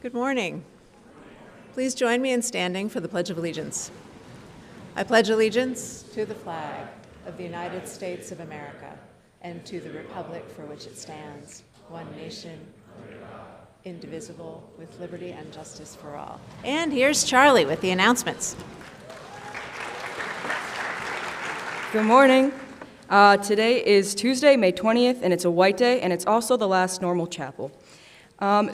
Good morning. Please join me in standing for the Pledge of Allegiance. I pledge allegiance to the flag of the United States of America and to the republic for which it stands, one nation, indivisible, with liberty and justice for all. And here's Charlie with the announcements. Good morning. Today is Tuesday, May 20th, and it's a white day, and it's also the last normal chapel.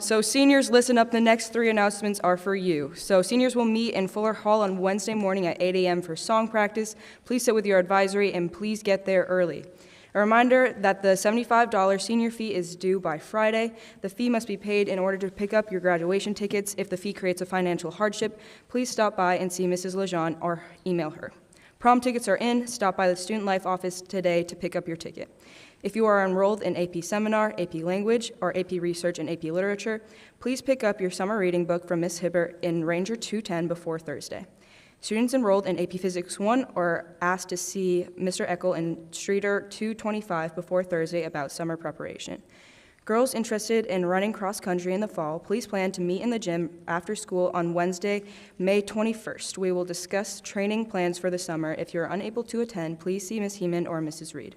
So seniors, listen up. The next three announcements are for you. So seniors will meet in Fuller Hall on Wednesday morning at 8 a.m. for song practice. Please sit with your advisory, and please get there early. A reminder that the $75 senior fee is due by Friday. The fee must be paid in order to pick up your graduation tickets. If the fee creates a financial hardship, please stop by and see Mrs. Lejeune or email her. Prom tickets are in. Stop by the Student Life office today to pick up your ticket. If you are enrolled in AP Seminar, AP Language, or AP Research and AP Literature, please pick up your summer reading book from Ms. Hibbert in Ranger 210 before Thursday. Students enrolled in AP Physics 1 are asked to see Mr. Eckel in Streeter 225 before Thursday about summer preparation. Girls interested in running cross-country in the fall, please plan to meet in the gym after school on Wednesday, May 21st. We will discuss training plans for the summer. If you're unable to attend, please see Ms. Heeman or Mrs. Reed.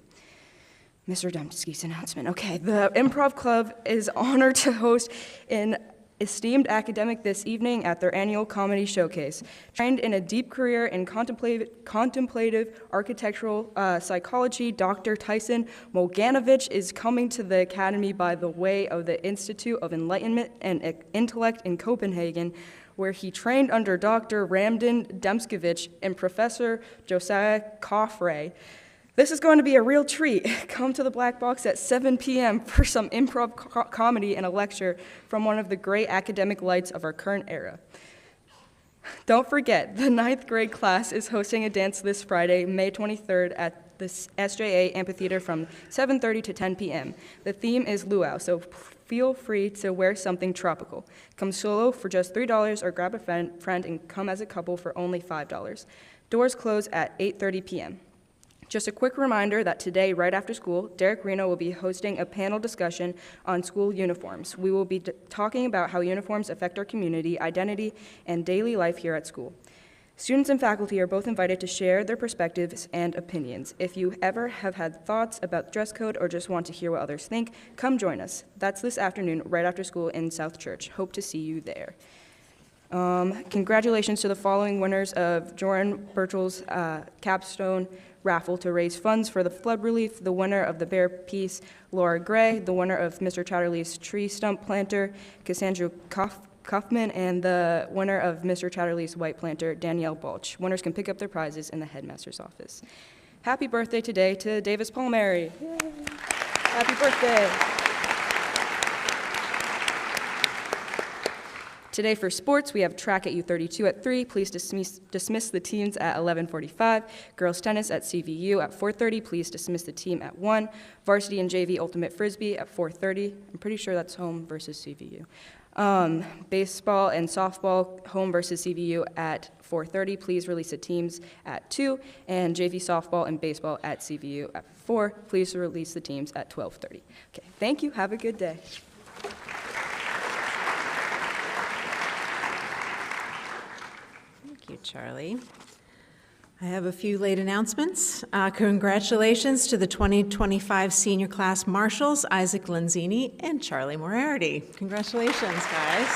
Mr. Dembski's announcement. Okay, the Improv Club is honored to host an esteemed academic this evening at their annual comedy showcase. Trained in a deep career in contemplative architectural psychology, Dr. Tyson Molganovich is coming to the Academy by the way of the Institute of Enlightenment and Intellect in Copenhagen, where he trained under Dr. Ramden Demskevich and Professor Josiah Coffray. This is going to be a real treat. Come to the Black Box at 7 p.m. for some improv comedy and a lecture from one of the great academic lights of our current era. Don't forget, the 9th grade class is hosting a dance this Friday, May 23rd at the SJA Amphitheater from 7:30 to 10 p.m. The theme is luau, so feel free to wear something tropical. Come solo for just $3 or grab a friend and come as a couple for only $5. Doors close at 8:30 p.m. Just a quick reminder that today, right after school, Derek Reno will be hosting a panel discussion on school uniforms. We will be talking about how uniforms affect our community, identity, and daily life here at school. Students and faculty are both invited to share their perspectives and opinions. If you ever have had thoughts about dress code or just want to hear what others think, come join us. That's this afternoon, right after school in South Church. Hope to see you there. Congratulations to the following winners of Joran Birchel's capstone raffle to raise funds for the flood relief. The winner of the Bear Piece, Laura Gray. The winner of Mr. Chatterley's tree stump planter, Cassandra Kaufman. And the winner of Mr. Chatterley's white planter, Danielle Balch. Winners can pick up their prizes in the headmaster's office. Happy birthday today to Davis Palmieri. Yay. Happy birthday. Today for sports, we have track at U32 at 3. Please dismiss the teams at 11:45. Girls tennis at CVU at 4:30. Please dismiss the team at 1. Varsity and JV ultimate frisbee at 4:30. I'm pretty sure that's home versus CVU. Baseball and softball, home versus CVU at 4:30. Please release the teams at 2. And JV softball and baseball at CVU at 4. Please release the teams at 12:30. Okay, thank you. Have a good day. Thank you, Charlie. I have a few late announcements. Congratulations to the 2025 senior class marshals, Isaac Lenzini and Charlie Moriarty. Congratulations, guys.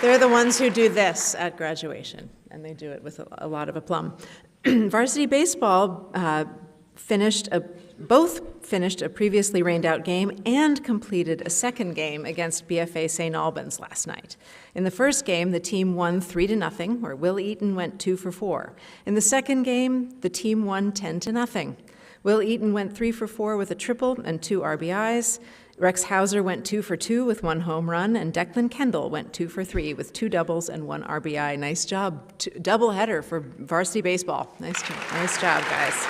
They're the ones who do this at graduation, and they do it with a lot of aplomb. Varsity baseball both finished a previously rained-out game and completed a second game against BFA St. Albans last night. In the first game, the team won 3-0, where Will Eaton went 2 for 4. In the second game, the team won 10-0. Will Eaton went 3 for 4 with a triple and 2 RBIs. Rex Hauser went 2 for 2 with 1 home run, and Declan Kendall went 2 for 3 with 2 doubles and 1 RBI. Nice job. Double header for varsity baseball. Nice job, guys.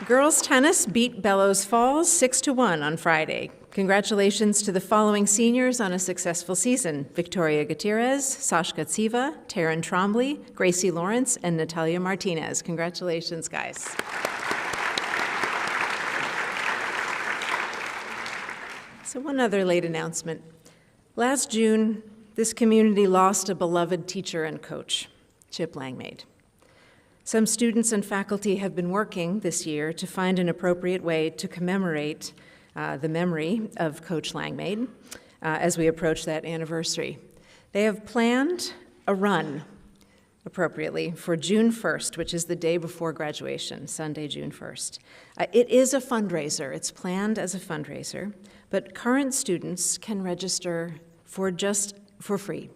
Girls tennis beat Bellows Falls 6-1 on Friday. Congratulations to the following seniors on a successful season: Victoria Gutierrez, Sashka Tsiva, Taryn Trombley, Gracie Lawrence, and Natalia Martinez. Congratulations, guys. So one other late announcement. Last June, this community lost a beloved teacher and coach, Chip Langmaid. Some students and faculty have been working this year to find an appropriate way to commemorate the memory of Coach Langmaid as we approach that anniversary. They have planned a run, appropriately, for June 1st, which is the day before graduation, Sunday, June 1st. It is a fundraiser. It's planned as a fundraiser, but current students can register for free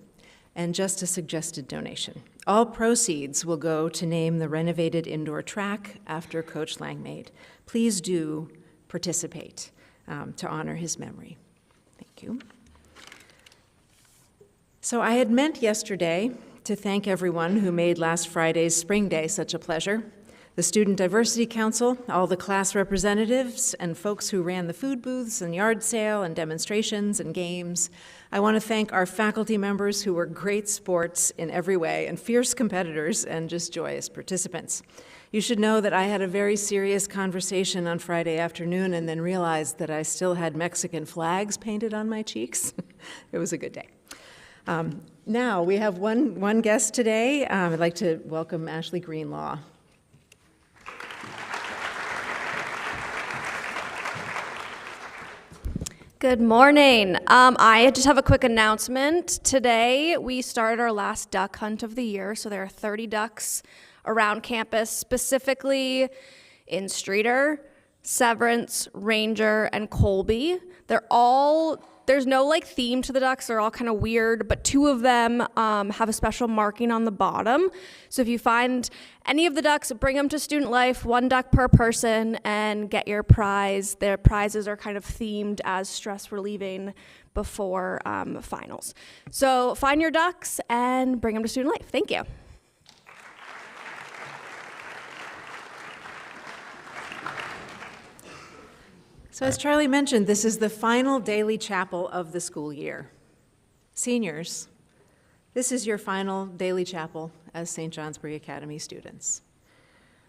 and just a suggested donation. All proceeds will go to name the renovated indoor track after Coach Langmaid. Please do participate to honor his memory. Thank you. So I had meant yesterday to thank everyone who made last Friday's Spring Day such a pleasure. The Student Diversity Council, all the class representatives, and folks who ran the food booths and yard sale and demonstrations and games. I want to thank our faculty members who were great sports in every way and fierce competitors and just joyous participants. You should know that I had a very serious conversation on Friday afternoon and then realized that I still had Mexican flags painted on my cheeks. It was a good day. Now, we have one guest today. I'd like to welcome Ashley Greenlaw. Good morning. I just have a quick announcement. Today, we started our last duck hunt of the year, so there are 30 ducks around campus, specifically in Streeter, Severance, Ranger, and Colby. There's no theme to the ducks, they're all kind of weird, but two of them have a special marking on the bottom. So if you find any of the ducks, bring them to Student Life, 1 duck per person, and get your prize. Their prizes are kind of themed as stress relieving before finals. So find your ducks and bring them to Student Life. Thank you. So as Charlie mentioned, this is the final daily chapel of the school year. Seniors, this is your final daily chapel as St. Johnsbury Academy students.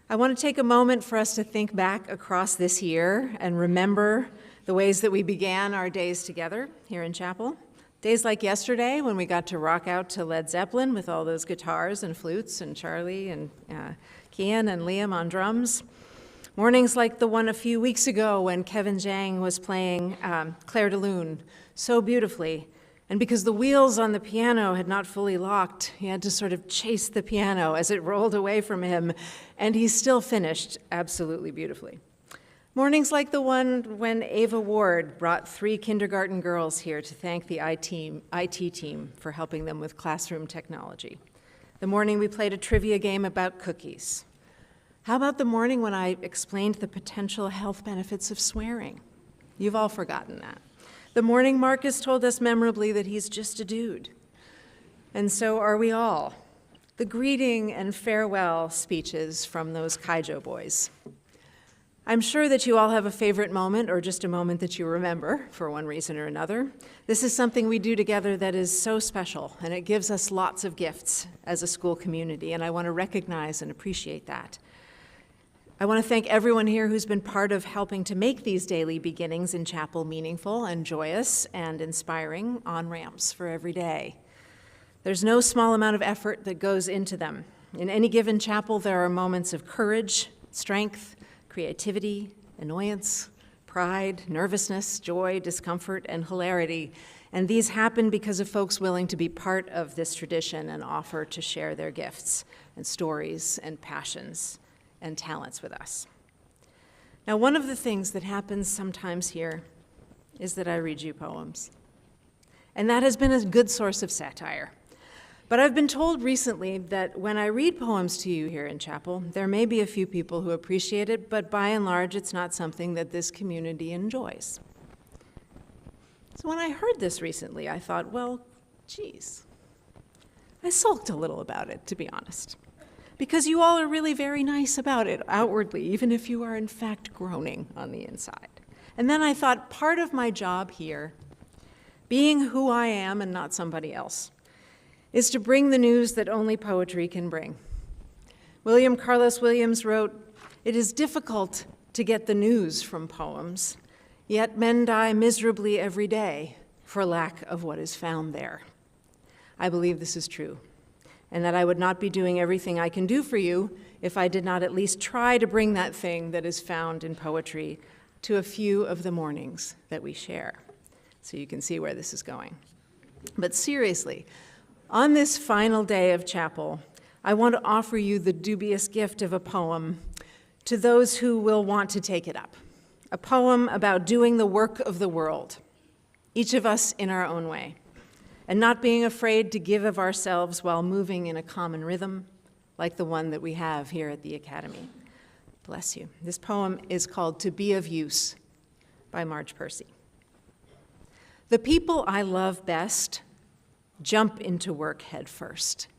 I want to take a moment for us to think back across this year and remember the ways that we began our days together here in chapel. Days like yesterday when we got to rock out to Led Zeppelin with all those guitars and flutes and Charlie and Kian and Liam on drums. Mornings like the one a few weeks ago when Kevin Zhang was playing Claire de Lune so beautifully. And because the wheels on the piano had not fully locked, he had to sort of chase the piano as it rolled away from him, and he still finished absolutely beautifully. Mornings like the one when Ava Ward brought 3 kindergarten girls here to thank the IT team for helping them with classroom technology. The morning we played a trivia game about cookies. How about the morning when I explained the potential health benefits of swearing? You've all forgotten that. The morning Marcus told us memorably that he's just a dude. And so are we all. The greeting and farewell speeches from those Kaijo boys. I'm sure that you all have a favorite moment or just a moment that you remember for one reason or another. This is something we do together that is so special, and it gives us lots of gifts as a school community, and I want to recognize and appreciate that. I want to thank everyone here who's been part of helping to make these daily beginnings in chapel meaningful and joyous and inspiring on-ramps for every day. There's no small amount of effort that goes into them. In any given chapel, there are moments of courage, strength, creativity, annoyance, pride, nervousness, joy, discomfort, and hilarity. And these happen because of folks willing to be part of this tradition and offer to share their gifts and stories and passions and talents with us. Now, one of the things that happens sometimes here is that I read you poems. And that has been a good source of satire. But I've been told recently that when I read poems to you here in chapel, there may be a few people who appreciate it, but by and large, it's not something that this community enjoys. So when I heard this recently, I thought, well, geez, I sulked a little about it, to be honest. Because you all are really very nice about it outwardly, even if you are in fact groaning on the inside. And then I thought part of my job here, being who I am and not somebody else, is to bring the news that only poetry can bring. William Carlos Williams wrote, "It is difficult to get the news from poems. Yet men die miserably every day for lack of what is found there. I believe this is true, and that I would not be doing everything I can do for you if I did not at least try to bring that thing that is found in poetry to a few of the mornings that we share. So you can see where this is going. But seriously, on this final day of chapel, I want to offer you the dubious gift of a poem to those who will want to take it up. A poem about doing the work of the world, each of us in our own way, and not being afraid to give of ourselves while moving in a common rhythm, like the one that we have here at the Academy. Bless you. This poem is called To Be of Use by Marge Percy. The people I love best jump into work head first,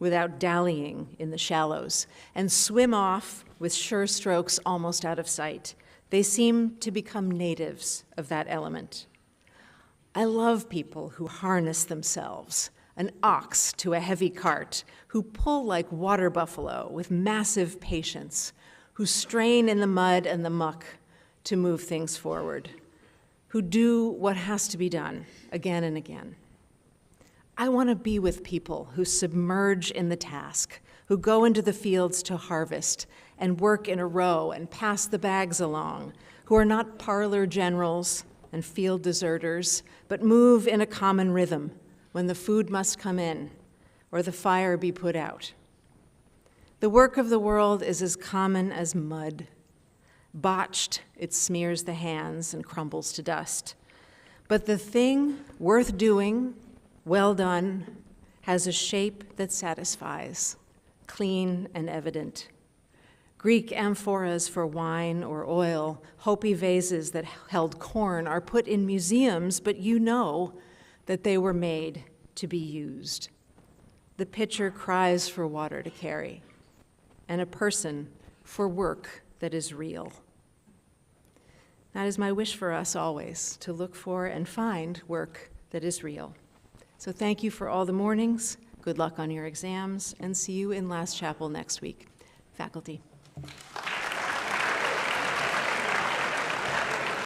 without dallying in the shallows, and swim off with sure strokes almost out of sight. They seem to become natives of that element. I love people who harness themselves, an ox to a heavy cart, who pull like water buffalo with massive patience, who strain in the mud and the muck to move things forward, who do what has to be done again and again. I want to be with people who submerge in the task, who go into the fields to harvest and work in a row and pass the bags along, who are not parlor generals and field deserters, but move in a common rhythm when the food must come in or the fire be put out. The work of the world is as common as mud. Botched, it smears the hands and crumbles to dust. But the thing worth doing, well done, has a shape that satisfies, clean and evident. Greek amphoras for wine or oil, Hopi vases that held corn are put in museums, but you know that they were made to be used. The pitcher cries for water to carry, and a person for work that is real. That is my wish for us always, to look for and find work that is real. So thank you for all the mornings, good luck on your exams, and see you in Last Chapel next week. Faculty.